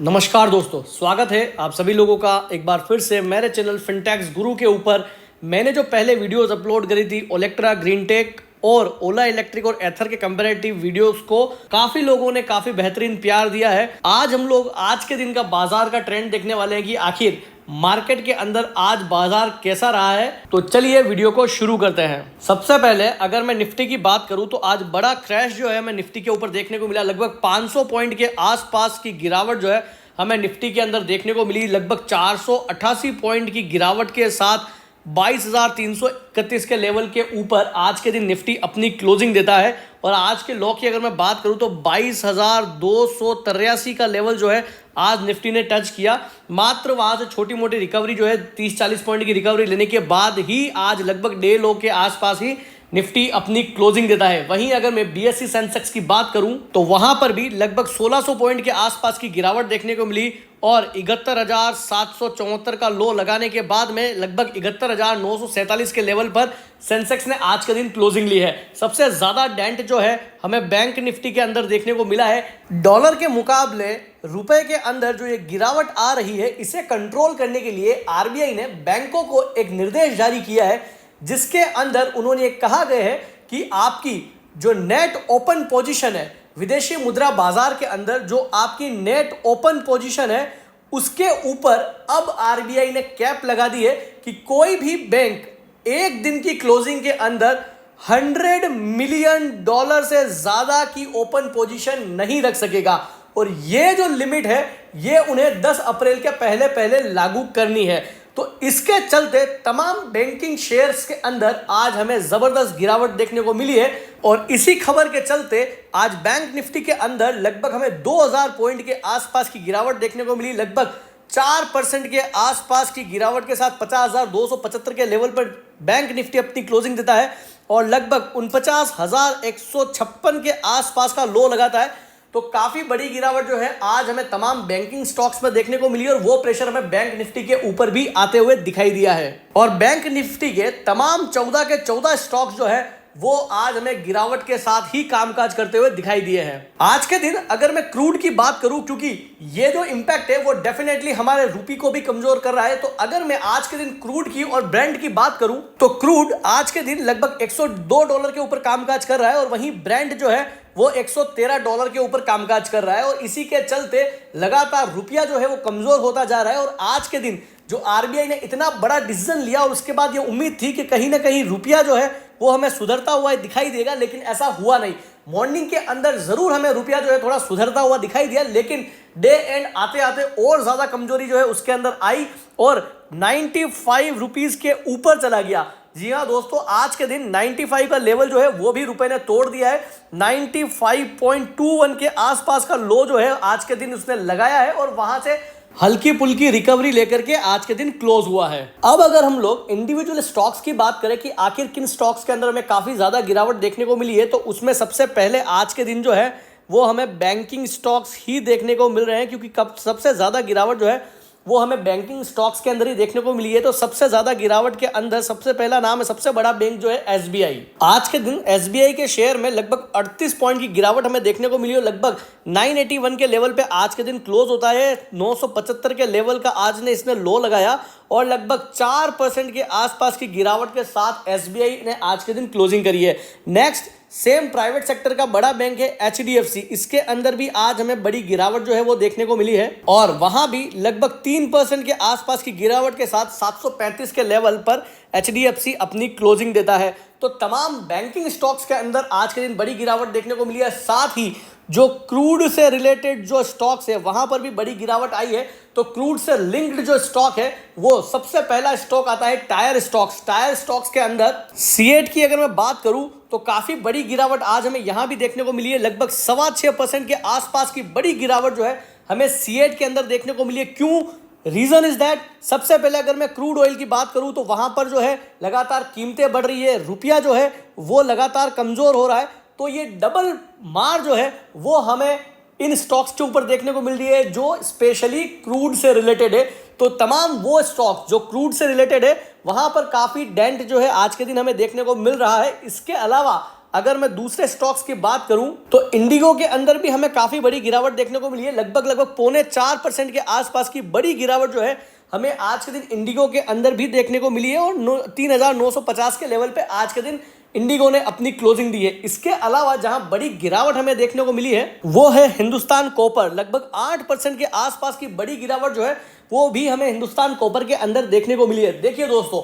नमस्कार दोस्तों, स्वागत है आप सभी लोगों का एक बार फिर से मेरे चैनल फिनटेक्स गुरु के ऊपर। मैंने जो पहले वीडियोस अपलोड करी थी ओलेक्ट्रा, ग्रीनटेक और ओला इलेक्ट्रिक और एथर के कंपैरेटिव वीडियोस को काफी लोगों ने काफी बेहतरीन प्यार दिया है। आज हम लोग आज के दिन का बाजार का ट्रेंड देखने वाले हैं कि आखिर मार्केट के अंदर आज बाजार कैसा रहा है। तो चलिए वीडियो को शुरू करते हैं। सबसे पहले अगर मैं निफ्टी की बात करूं तो आज बड़ा क्रैश जो है हमें निफ्टी के ऊपर देखने को मिला। लगभग 500 पॉइंट के आसपास की गिरावट जो है हमें निफ्टी के अंदर देखने को मिली। लगभग 488 पॉइंट की गिरावट के साथ 22,331 के लेवल के ऊपर आज के दिन निफ्टी अपनी क्लोजिंग देता है। और आज के लो की अगर मैं बात करूं तो 22,283 का लेवल जो है आज निफ्टी ने टच किया। मात्र वहां से छोटी मोटी रिकवरी जो है 30-40 पॉइंट की रिकवरी लेने के बाद ही आज लगभग डे लो के आसपास ही निफ्टी अपनी क्लोजिंग देता है। वहीं अगर मैं बीएसई सेंसेक्स की बात करूं तो वहां पर भी लगभग 1600 पॉइंट के आसपास की गिरावट देखने को मिली और 71,774 का लो लगाने के बाद में लगभग 71,947 के लेवल पर सेंसेक्स ने आज के दिन क्लोजिंग ली है। सबसे ज्यादा डेंट जो है हमें बैंक निफ्टी के अंदर देखने को मिला है। डॉलर के मुकाबले रुपए के अंदर जो ये गिरावट आ रही है इसे कंट्रोल करने के लिए आरबीआई ने बैंकों को एक निर्देश जारी किया है, जिसके अंदर उन्होंने कहा गया है कि आपकी जो नेट ओपन पोजीशन है विदेशी मुद्रा बाजार के अंदर, जो आपकी नेट ओपन पोजीशन है उसके ऊपर अब आरबीआई ने कैप लगा दी है कि कोई भी बैंक एक दिन की क्लोजिंग के अंदर $100 मिलियन से ज्यादा की ओपन पोजीशन नहीं रख सकेगा। और ये जो लिमिट है ये उन्हें 10 अप्रैल के पहले पहले लागू करनी है। तो इसके चलते तमाम बैंकिंग शेयर्स के अंदर आज हमें जबरदस्त गिरावट देखने को मिली है। और इसी खबर के चलते आज बैंक निफ्टी के अंदर लगभग हमें 2000 पॉइंट के आसपास की गिरावट देखने को मिली। लगभग 4% के आसपास की गिरावट के साथ 50,275 के लेवल पर बैंक निफ्टी अपनी क्लोजिंग देता है और लगभग 49,156 के आसपास का लो लगाता है। तो काफी बड़ी गिरावट जो है आज हमें तमाम बैंकिंग स्टॉक्स में देखने को मिली और वो प्रेशर हमें बैंक निफ्टी के ऊपर भी आते हुए दिखाई दिया है। और बैंक निफ्टी के तमाम 14 के 14 स्टॉक्स जो है वो आज हमें गिरावट के साथ ही कामकाज करते हुए दिखाई दिए हैं। आज के दिन अगर मैं क्रूड की बात करूं, क्योंकि ये जो इंपैक्ट है वो डेफिनेटली हमारे रूपी को भी कमजोर कर रहा है, तो अगर मैं आज के दिन क्रूड की और ब्रेंट की बात करूं तो क्रूड आज के दिन लगभग $102 के ऊपर कामकाज कर रहा है और वहीं ब्रेंट जो है वो $113 के ऊपर कामकाज कर रहा है। और इसी के चलते लगातार रुपया जो है वो कमजोर होता जा रहा है। और आज के दिन जो आरबीआई ने इतना बड़ा डिसीजन लिया और उसके बाद ये उम्मीद थी कि कहीं ना कहीं रुपया जो है वो हमें सुधरता हुआ दिखाई देगा, लेकिन ऐसा हुआ नहीं। मॉर्निंग के अंदर जरूर हमें रुपया जो है थोड़ा सुधरता हुआ दिखाई दिया, लेकिन डे एंड आते आते और ज्यादा कमजोरी जो है उसके अंदर आई और 95 रुपीज के ऊपर चला गया। जी हाँ दोस्तों, आज के दिन 95 का लेवल जो है वो भी रुपए ने तोड़ दिया है। 95.21 के आसपास का लो जो है आज के दिन उसने लगाया है और वहां से हल्की पुल्की रिकवरी लेकर के आज के दिन क्लोज हुआ है। अब अगर हम लोग इंडिविजुअल स्टॉक्स की बात करें कि आखिर किन स्टॉक्स के अंदर हमें काफी ज्यादा गिरावट देखने को मिली है, तो उसमें सबसे पहले आज के दिन जो है वो हमें बैंकिंग स्टॉक्स ही देखने को मिल रहे हैं, क्योंकि कब सबसे ज्यादा गिरावट जो है वो हमें बैंकिंग स्टॉक्स के अंदर ही देखने को मिली है। तो सबसे ज्यादा गिरावट के अंदर सबसे पहला नाम है सबसे बड़ा बैंक जो है एसबीआई। आज के दिन एसबीआई के शेयर में लगभग 38 पॉइंट की गिरावट हमें देखने को मिली और लगभग 981 के लेवल पे आज के दिन क्लोज होता है। 975 के लेवल का आज ने इसने लो लगाया और लगभग 4% के आसपास की गिरावट के साथ एसबीआई ने आज के दिन क्लोजिंग करी है। नेक्स्ट सेम प्राइवेट सेक्टर का बड़ा बैंक है एचडीएफसी। इसके अंदर भी आज हमें बड़ी गिरावट जो है वो देखने को मिली है और वहां भी लगभग 3% के आसपास की गिरावट के साथ 735 के लेवल पर एचडीएफसी अपनी क्लोजिंग देता है। तो तमाम बैंकिंग स्टॉक्स के अंदर आज के दिन बड़ी गिरावट देखने को मिली है। साथ ही जो क्रूड से रिलेटेड जो स्टॉक्स है वहां पर भी बड़ी गिरावट आई है। तो क्रूड से लिंक्ड जो स्टॉक है वो सबसे पहला स्टॉक आता है टायर स्टॉक्स। टायर स्टॉक्स के अंदर सीएट की अगर मैं बात करूं तो काफी बड़ी गिरावट आज हमें यहां भी देखने को मिली है। लगभग 6.25% के आसपास की बड़ी गिरावट जो है हमें सीएट के अंदर देखने को मिली है। क्यों? रीजन इज दैट सबसे पहले अगर मैं क्रूड ऑयल की बात करूं तो वहां पर जो है लगातार कीमतें बढ़ रही है, रुपया जो है वो लगातार कमजोर हो रहा है। तो ये डबल मार जो है वो हमें इन स्टॉक्स के ऊपर देखने को मिल रही है जो स्पेशली क्रूड से रिलेटेड है। तो तमाम वो स्टॉक्स जो क्रूड से रिलेटेड है वहां पर काफी डेंट जो है आज के दिन हमें देखने को मिल रहा है। इसके अलावा अगर मैं दूसरे स्टॉक्स की बात करूं तो इंडिगो के अंदर भी हमें काफी बड़ी गिरावट देखने को मिली है। लगभग 0.25% के आसपास की बड़ी गिरावट जो है हमें आज के दिन इंडिगो के अंदर भी देखने को मिली है और 3,950 के लेवल पे आज के दिन इंडिगो ने अपनी क्लोजिंग दी है। इसके अलावा जहां बड़ी गिरावट हमें देखने को मिली है वो है हिंदुस्तान कॉपर। लगभग 8% के आसपास की बड़ी गिरावट जो है वो भी हमें हिंदुस्तान कॉपर के अंदर देखने को मिली है। देखिए दोस्तों,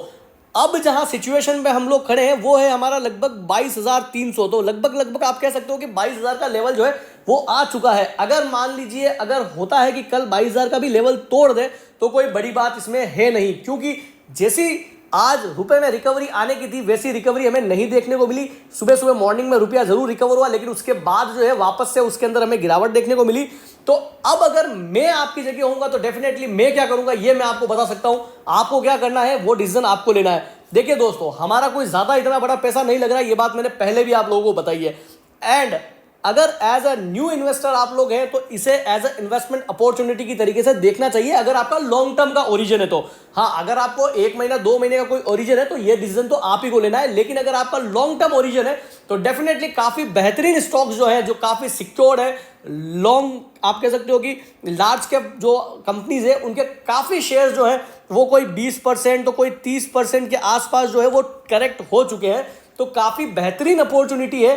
अब जहां सिचुएशन में हम लोग खड़े हैं वो है हमारा लगभग 22,300। तो लगभग आप कह सकते हो कि 22,000 का लेवल जो है वो आ चुका है। अगर मान लीजिए अगर होता है कि कल 22,000 का भी लेवल तोड़ दे तो कोई बड़ी बात इसमें है नहीं, क्योंकि जैसी आज रुपए में रिकवरी आने की थी वैसी रिकवरी हमें नहीं देखने को मिली। सुबह सुबह मॉर्निंग में रुपया जरूर रिकवर हुआ, लेकिन उसके बाद जो है वापस से उसके अंदर हमें गिरावट देखने को मिली। तो अब अगर मैं आपकी जगह होऊंगा तो डेफिनेटली मैं क्या करूंगा ये मैं आपको बता सकता हूं। आपको क्या करना है वो डिसीजन आपको लेना है। देखिए दोस्तों, हमारा कोई ज्यादा इतना बड़ा पैसा नहीं लग रहा है, ये बात मैंने पहले भी आप लोगों को बताई है। एंड अगर एज अ न्यू इन्वेस्टर आप लोग हैं तो इसे एज अ इन्वेस्टमेंट अपॉर्चुनिटी की तरीके से देखना चाहिए, अगर आपका लॉन्ग टर्म का ओरिजिन है तो। हाँ, अगर आपको 1 महीना 2 महीने का कोई ओरिजिन है तो ये डिसीजन तो आप ही को लेना है। लेकिन अगर आपका लॉन्ग टर्म ओरिजिन है तो डेफिनेटली काफी बेहतरीन स्टॉक्स जो है, जो काफी सिक्योर्ड है, लॉन्ग आप कह सकते हो कि लार्ज कैप जो कंपनीज है उनके काफी शेयर जो है वो कोई 20% तो कोई 30% के आसपास जो है वो करेक्ट हो चुके हैं। तो काफी बेहतरीन अपॉर्चुनिटी है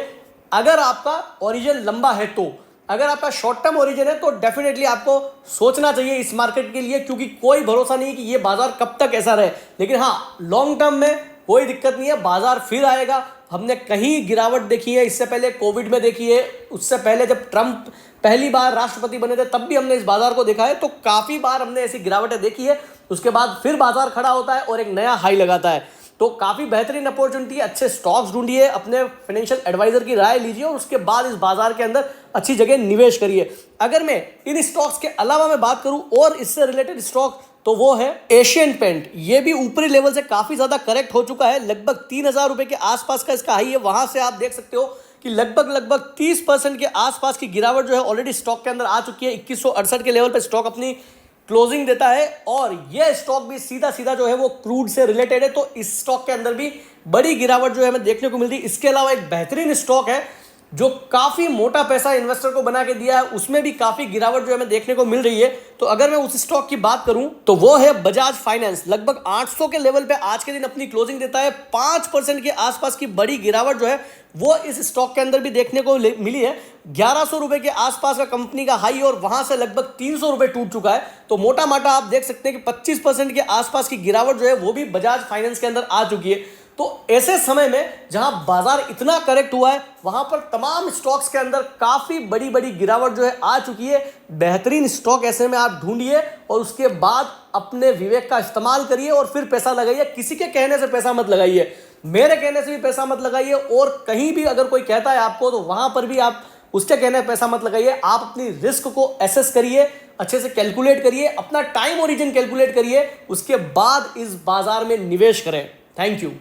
अगर आपका ओरिजिन लंबा है तो। अगर आपका शॉर्ट टर्म ओरिजिन है तो डेफिनेटली आपको सोचना चाहिए इस मार्केट के लिए, क्योंकि कोई भरोसा नहीं है कि ये बाजार कब तक ऐसा रहे। लेकिन हाँ, लॉन्ग टर्म में कोई दिक्कत नहीं है, बाजार फिर आएगा। हमने कहीं गिरावट देखी है, इससे पहले कोविड में देखी है, उससे पहले जब ट्रंप पहली बार राष्ट्रपति बने थे तब भी हमने इस बाजार को देखा है। तो काफी बार हमने ऐसी गिरावटें देखी है, उसके बाद फिर बाजार खड़ा होता है और एक नया हाई लगाता है। तो काफी बेहतरीन अपॉर्चुनिटी है। अच्छे स्टॉक्स ढूंढिए, अपने फाइनेंशियल एडवाइजर की राय लीजिए और उसके बाद इस बाजार के अंदर अच्छी जगह निवेश करिए। अगर मैं इन स्टॉक्स के अलावा मैं बात करूं और इससे रिलेटेड स्टॉक तो वो है एशियन पेंट। ये भी ऊपरी लेवल से काफी ज्यादा करेक्ट हो चुका है। लगभग 3,000 रुपए के आसपास का इसका हाई है। वहां से आप देख सकते हो कि लगभग 30% के आसपास की गिरावट जो है ऑलरेडी स्टॉक के अंदर आ चुकी है। 2168 के लेवल पे स्टॉक अपनी क्लोजिंग देता है और यह स्टॉक भी सीधा सीधा जो है वो क्रूड से रिलेटेड है। तो इस स्टॉक के अंदर भी बड़ी गिरावट जो है हमें देखने को मिल रही है। इसके अलावा एक बेहतरीन स्टॉक है जो काफी मोटा पैसा इन्वेस्टर को बना के दिया है, उसमें भी काफी गिरावट जो हमें देखने को मिल रही है। तो अगर मैं उस स्टॉक की बात करूं तो वो है बजाज फाइनेंस। लगभग 800 के लेवल पे आज के दिन अपनी क्लोजिंग देता है। 5% के आसपास की बड़ी गिरावट जो है वो इस स्टॉक के अंदर भी देखने को मिली है। 1100 रुपए के आसपास का कंपनी का हाई और वहां से लगभग 300 रुपए टूट चुका है। तो मोटा माटा आप देख सकते हैं कि 25% के आसपास की गिरावट जो है वो भी बजाज फाइनेंस के अंदर आ चुकी है। तो ऐसे समय में जहां बाजार इतना करेक्ट हुआ है वहां पर तमाम स्टॉक्स के अंदर काफी बड़ी बड़ी गिरावट जो है आ चुकी है। बेहतरीन स्टॉक ऐसे में आप ढूंढिए और उसके बाद अपने विवेक का इस्तेमाल करिए और फिर पैसा लगाइए। किसी के कहने से पैसा मत लगाइए, मेरे कहने से भी पैसा मत लगाइए, और कहीं भी अगर कोई कहता है आपको तो वहां पर भी आप उसके कहने पे पैसा मत लगाइए। आप अपनी रिस्क को एसेस करिए, अच्छे से कैलकुलेट करिए, अपना टाइम ओरिजिन कैलकुलेट करिए, उसके बाद इस बाजार में निवेश करें। Thank you.